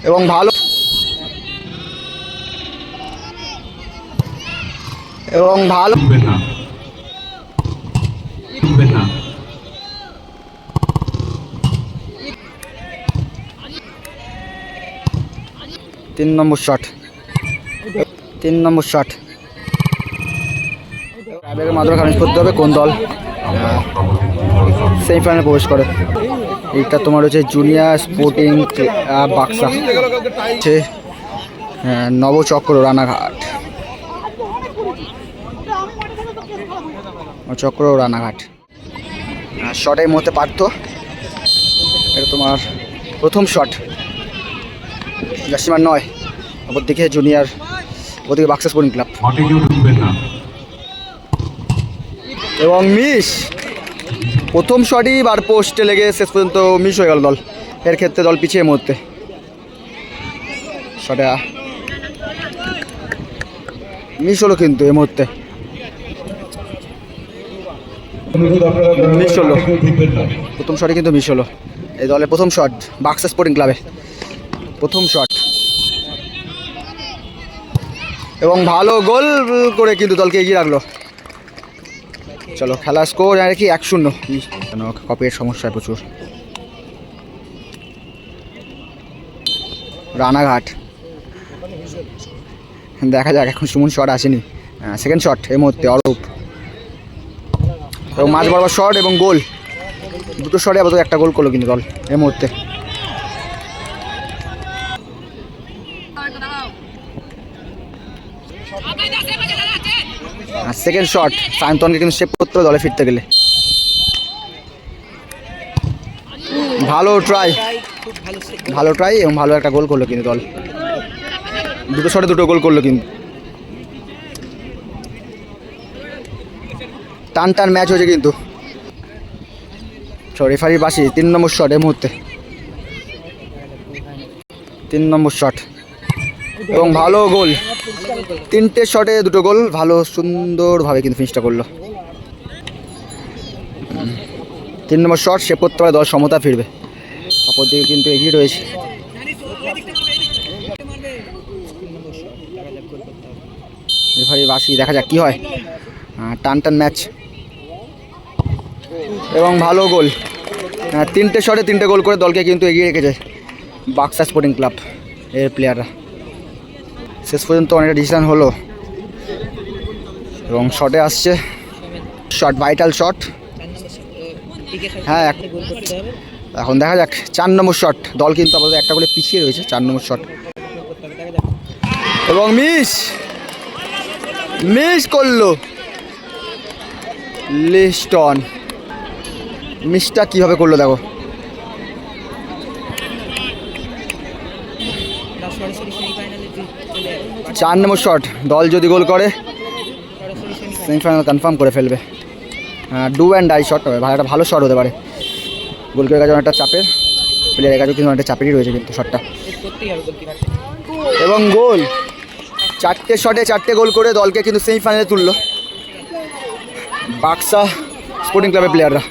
এবং ভালো এবং ভালো 3 নম্বর শট 3 নম্বর শট টাইব্রেকের মাধ্যমে খারিজ করতে হবে কোন দল সেমিফাইনালে প্রবেশ করে। এইটা তোমার হচ্ছে জুনিয়র স্পোর্টিং বাক্সা হচ্ছে নবচক্র রানাঘাট রানাঘাট শটের মধ্যে পারত। এটা তোমার প্রথম শট জাসিমার 9 ওপর দিকে জুনিয়র ওদিকে বাক্সা স্পোর্টিং ক্লাব এবং মিস প্রথম শটই বার পোস্টে লেগে শেষ পর্যন্ত মিস হয়ে গেল দল। এর ক্ষেত্রে দল পিছিয়ে মুহূর্তে শটে মিস হলো কিন্তু এই মুহূর্তে মিস হলো প্রথম শটে কিন্তু মিস হলো। এই দলের প্রথম শট বাক্সা স্পোর্টিং ক্লাবে প্রথম শট এবং ভালো গোল করে কিন্তু দলকে এগিয়ে রাখলো। চলো খেলা স্কোর আর কি 1-0। কেন কপির সমস্যা প্রচুর। রানাঘাট দেখা যাক এখন সুমন শট আসেনি। সেকেন্ড শট এই মুহূর্তে অরূপ এবং মাঝ বরাবর শট এবং গোল দুটো শটে আপাতত একটা গোল করলো কিন্তু দল এই মুহূর্তে। সেকেন্ড শট সায়ন্তনকে কিন্তু সেভ করতে হবে দলে ফিরতে গেলে। ভালো ট্রাই এবং ভালো একটা গোল করলো কিন্তু দল দুটো শটে দুটো গোল করলো কিন্তু টান ম্যাচ হয়েছে কিন্তু। রেফারির বাসি 3 নম্বর শট এই মুহূর্তে 3 নম্বর শট এবং ভালো গোল 3টে শটে 2টো গোল ভালো সুন্দরভাবে কিন্তু ফিনিশটা করলো। 3 নম্বর শট সেভ করতে পারে দল সমতা ফিরবে। অপর দিকে কিন্তু এগিয়ে রয়েছে। রেফারি বাসি দেখা যাক কি হয়। টান ম্যাচ এবং ভালো গোল 3টে শটে 3টে গোল করে দলকে কিন্তু এগিয়ে রেখেছে বাক্সা স্পোর্টিং ক্লাব এর প্লেয়াররা। শেষ পর্যন্ত অনেকটা ডিসিশন হলো এবং শটে আসছে শট ভাইটাল শট। হ্যাঁ এখন দেখা যাক 4 নম্বর শট দল কিন্তু আপাতত একটা গোলে পিছিয়ে রয়েছে। 4 নম্বর শট এবং মিস করলো লিস্টন। মিসটা কীভাবে করলো দেখো। চার নম্বর শট দল যদি গোল করে সেমিফাইনাল কনফার্ম করে ফেলবে। ডু অ্যান্ড ডাই শট হবে একটা ভালো শট হতে পারে। গোলকিপারের কাছে অনেকটা চাপের প্লেয়ারের কাছে কিন্তু অনেকটা চাপেরই রয়েছে কিন্তু শটটা এবং গোল 4টে শটে 4টে গোল করে দলকে কিন্তু সেমিফাইনালে তুললো বাক্সা স্পোর্টিং ক্লাবের প্লেয়াররা।